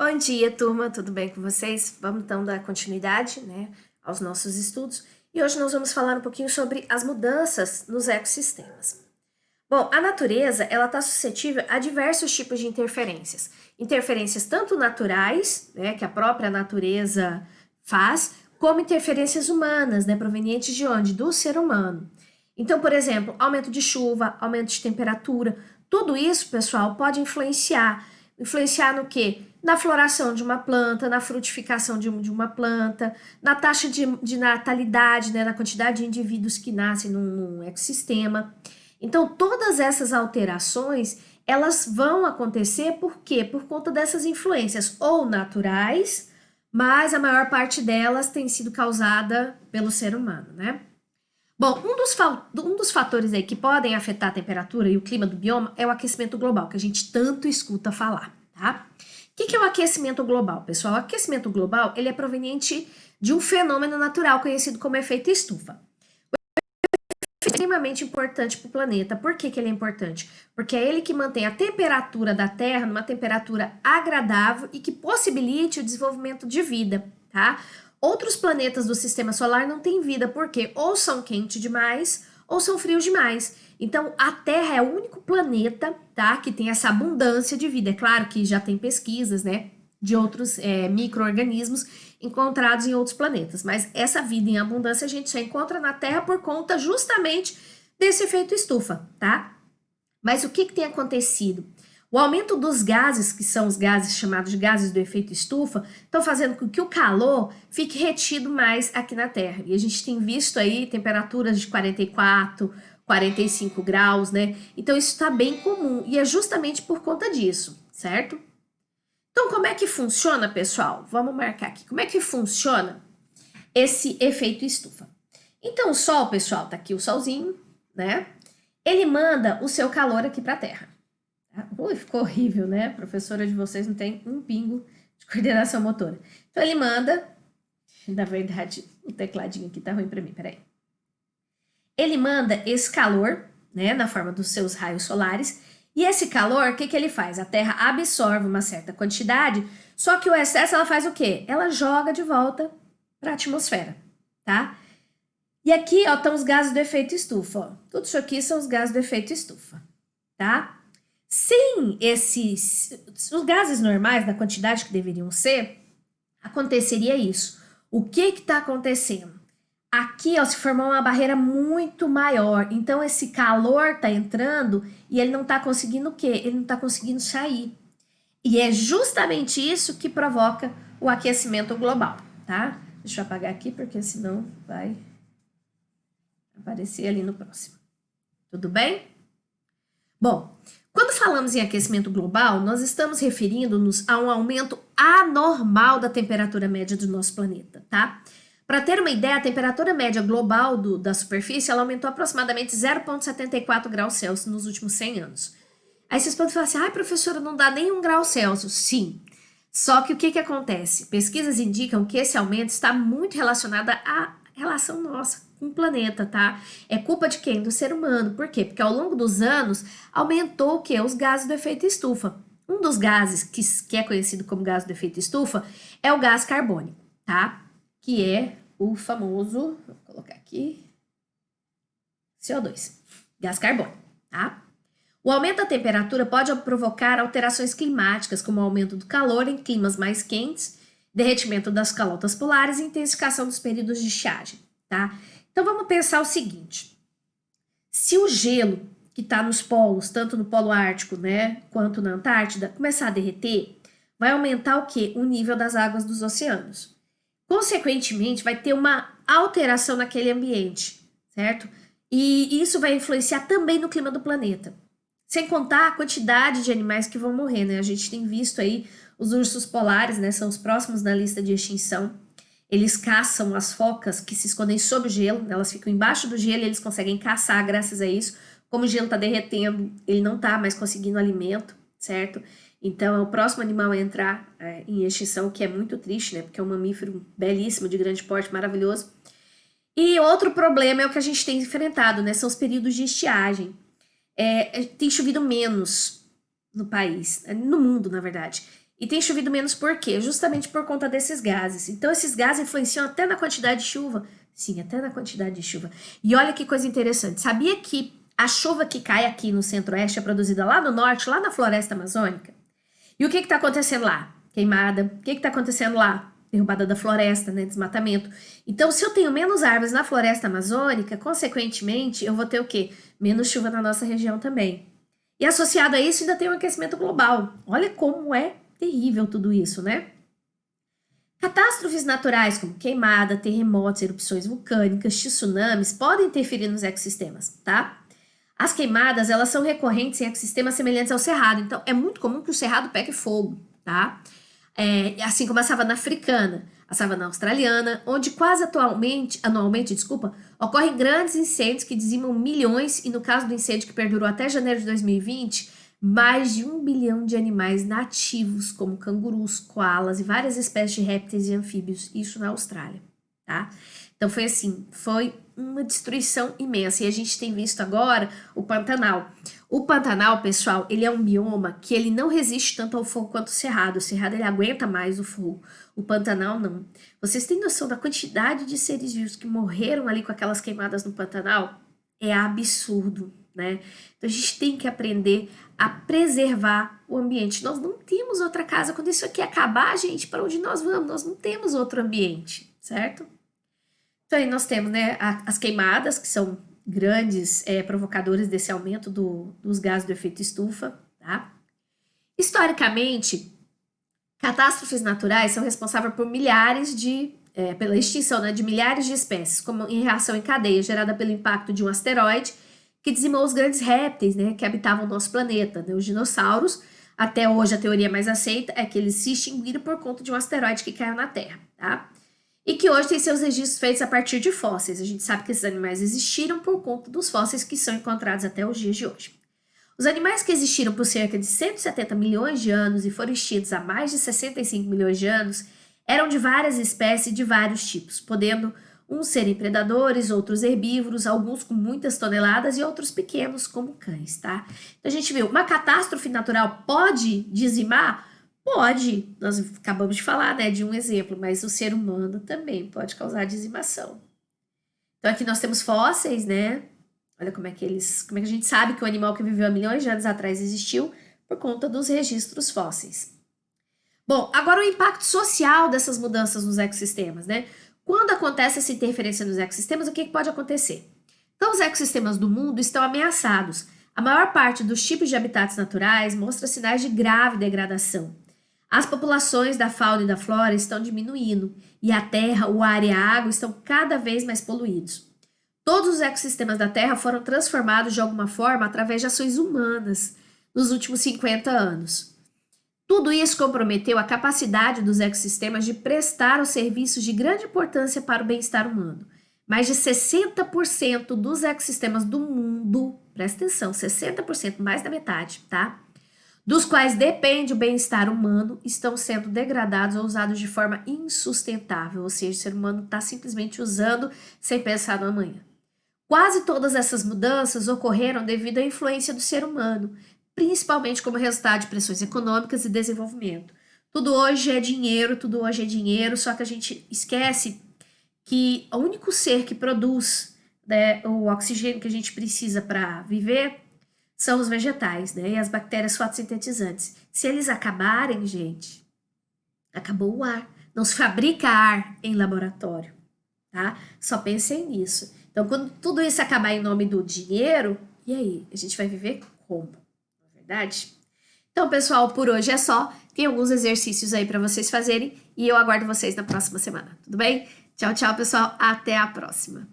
Bom dia, turma, tudo bem com vocês? Vamos então dar continuidade, aos nossos estudos. E hoje nós vamos falar um pouquinho sobre as mudanças nos ecossistemas. Bom, a natureza, ela está suscetível a diversos tipos de interferências. Interferências tanto naturais, que a própria natureza faz, como interferências humanas, provenientes de onde? Do ser humano. Então, por exemplo, aumento de chuva, aumento de temperatura, tudo isso, pessoal, pode influenciar. Influenciar no quê? Na floração de uma planta, na frutificação de uma planta, na taxa de natalidade, na quantidade de indivíduos que nascem num ecossistema. Então, todas essas alterações, elas vão acontecer por quê? Por conta dessas influências, ou naturais, mas a maior parte delas tem sido causada pelo ser humano, Bom, um dos fatores aí que podem afetar a temperatura e o clima do bioma é o aquecimento global, que a gente tanto escuta falar, tá? O que é o aquecimento global, pessoal? O aquecimento global, ele é proveniente de um fenômeno natural conhecido como efeito estufa. É extremamente importante para o planeta. Por que ele é importante? Porque é ele que mantém a temperatura da Terra numa temperatura agradável e que possibilite o desenvolvimento de vida, tá? Outros planetas do sistema solar não têm vida, porque ou são quentes demais ou são frios demais. Então, a Terra é o único planeta, tá, que tem essa abundância de vida. É claro que já tem pesquisas, de outros micro-organismos encontrados em outros planetas, mas essa vida em abundância a gente só encontra na Terra por conta justamente desse efeito estufa, tá? Mas o que tem acontecido? O aumento dos gases, que são os gases chamados de gases do efeito estufa, estão fazendo com que o calor fique retido mais aqui na Terra. E a gente tem visto aí temperaturas de 44, 45 graus, Então isso está bem comum e é justamente por conta disso, certo? Então como é que funciona, pessoal? Vamos marcar aqui. Como é que funciona esse efeito estufa? Então o Sol, pessoal, tá aqui o Solzinho, Ele manda o seu calor aqui para a Terra. Ui, ficou horrível, A professora de vocês não tem um pingo de coordenação motora. Então ele manda, na verdade, o tecladinho aqui tá ruim para mim, peraí. Ele manda esse calor, na forma dos seus raios solares, e esse calor, o que ele faz? A Terra absorve uma certa quantidade, só que o excesso ela faz o quê? Ela joga de volta para a atmosfera, tá? E aqui, ó, estão os gases do efeito estufa, ó. Tudo isso aqui são os gases do efeito estufa, tá? Sem os gases normais, da quantidade que deveriam ser, aconteceria isso. O que está acontecendo? Aqui, ó, se formou uma barreira muito maior. Então, esse calor está entrando e ele não está conseguindo o quê? Ele não está conseguindo sair. E é justamente isso que provoca o aquecimento global, tá? Deixa eu apagar aqui, porque senão vai aparecer ali no próximo. Tudo bem? Bom, quando falamos em aquecimento global, nós estamos referindo-nos a um aumento anormal da temperatura média do nosso planeta, tá? Para ter uma ideia, a temperatura média global da superfície ela aumentou aproximadamente 0,74 graus Celsius nos últimos 100 anos. Aí vocês podem falar assim, ai professora, não dá nem 1 grau Celsius. Sim, só que o que acontece? Pesquisas indicam que esse aumento está muito relacionado à relação nossa com o planeta, tá? É culpa de quem? Do ser humano. Por quê? Porque ao longo dos anos aumentou o quê? Os gases do efeito estufa. Um dos gases que é conhecido como gás do efeito estufa é o gás carbônico, tá? Que é o famoso, vou colocar aqui, CO2, gás carbônico, tá? O aumento da temperatura pode provocar alterações climáticas, como o aumento do calor em climas mais quentes, derretimento das calotas polares e intensificação dos períodos de estiagem, tá? Então vamos pensar o seguinte: se o gelo que está nos polos, tanto no Polo Ártico, quanto na Antártida, começar a derreter, vai aumentar o quê? O nível das águas dos oceanos. Consequentemente, vai ter uma alteração naquele ambiente, certo? E isso vai influenciar também no clima do planeta. Sem contar a quantidade de animais que vão morrer, A gente tem visto aí os ursos polares, são os próximos na lista de extinção. Eles caçam as focas que se escondem sob o gelo, elas ficam embaixo do gelo e eles conseguem caçar graças a isso. Como o gelo está derretendo, ele não está mais conseguindo alimento, certo? Então, é o próximo animal a entrar em extinção, que é muito triste, Porque é um mamífero belíssimo, de grande porte, maravilhoso. E outro problema é o que a gente tem enfrentado, São os períodos de estiagem. Tem chovido menos no país, no mundo, na verdade. E tem chovido menos por quê? Justamente por conta desses gases. Então, esses gases influenciam até na quantidade de chuva. Sim, até na quantidade de chuva. E olha que coisa interessante. Sabia que a chuva que cai aqui no centro-oeste é produzida lá no norte, lá na floresta amazônica? E o que está acontecendo lá? Queimada. O que está acontecendo lá? Derrubada da floresta, né? Desmatamento. Então, se eu tenho menos árvores na floresta amazônica, consequentemente, eu vou ter o quê? Menos chuva na nossa região também. E associado a isso, ainda tem o aquecimento global. Olha como é terrível tudo isso, né? Catástrofes naturais como queimada, terremotos, erupções vulcânicas, tsunamis podem interferir nos ecossistemas, tá? As queimadas, elas são recorrentes em ecossistemas semelhantes ao cerrado, então é muito comum que o cerrado pegue fogo, tá? Assim como a savana africana, a savana australiana, onde quase anualmente, ocorrem grandes incêndios que dizimam milhões e no caso do incêndio que perdurou até janeiro de 2020, mais de 1 bilhão de animais nativos, como cangurus, koalas e várias espécies de répteis e anfíbios, isso na Austrália, tá? Então foi uma destruição imensa. E a gente tem visto agora o Pantanal. O Pantanal, pessoal, ele é um bioma que ele não resiste tanto ao fogo quanto o Cerrado. O Cerrado, ele aguenta mais o fogo. O Pantanal, não. Vocês têm noção da quantidade de seres vivos que morreram ali com aquelas queimadas no Pantanal? É absurdo, né? Então a gente tem que aprender a preservar o ambiente. Nós não temos outra casa. Quando isso aqui acabar, gente, para onde nós vamos? Nós não temos outro ambiente, certo? Então aí nós temos, né, as queimadas, que são grandes provocadores desse aumento dos gases do efeito estufa, tá? Historicamente, catástrofes naturais são responsáveis por pela extinção, né, de milhares de espécies, como em reação em cadeia gerada pelo impacto de um asteroide que dizimou os grandes répteis, né, que habitavam o nosso planeta, né, os dinossauros. Até hoje, a teoria mais aceita é que eles se extinguiram por conta de um asteroide que caiu na Terra, tá? E que hoje tem seus registros feitos a partir de fósseis. A gente sabe que esses animais existiram por conta dos fósseis que são encontrados até os dias de hoje. Os animais que existiram por cerca de 170 milhões de anos e foram extintos há mais de 65 milhões de anos eram de várias espécies de vários tipos, podendo uns serem predadores, outros herbívoros, alguns com muitas toneladas e outros pequenos como cães, tá? Então a gente viu, uma catástrofe natural pode dizimar? Pode, nós acabamos de falar, né, de um exemplo, mas o ser humano também pode causar dizimação. Então aqui nós temos fósseis, né? Olha como é que a gente sabe que o animal que viveu há milhões de anos atrás existiu por conta dos registros fósseis. Bom, agora o impacto social dessas mudanças nos ecossistemas, né? Quando acontece essa interferência nos ecossistemas, o que pode acontecer? Então os ecossistemas do mundo estão ameaçados. A maior parte dos tipos de habitats naturais mostra sinais de grave degradação. As populações da fauna e da flora estão diminuindo e a terra, o ar e a água estão cada vez mais poluídos. Todos os ecossistemas da Terra foram transformados de alguma forma através de ações humanas nos últimos 50 anos. Tudo isso comprometeu a capacidade dos ecossistemas de prestar os serviços de grande importância para o bem-estar humano. Mais de 60% dos ecossistemas do mundo, presta atenção, 60%, mais da metade, tá? Dos quais depende o bem-estar humano, estão sendo degradados ou usados de forma insustentável, ou seja, o ser humano está simplesmente usando sem pensar no amanhã. Quase todas essas mudanças ocorreram devido à influência do ser humano, principalmente como resultado de pressões econômicas e desenvolvimento. Tudo hoje é dinheiro, só que a gente esquece que o único ser que produz, né, o oxigênio que a gente precisa para viver são os vegetais, né, e as bactérias fotossintetizantes. Se eles acabarem, gente, acabou o ar. Não se fabrica ar em laboratório, tá? Só pensem nisso. Então, quando tudo isso acabar em nome do dinheiro, e aí? A gente vai viver como? Não é verdade? Então, pessoal, por hoje é só. Tem alguns exercícios aí para vocês fazerem e eu aguardo vocês na próxima semana, tudo bem? Tchau, tchau, pessoal. Até a próxima.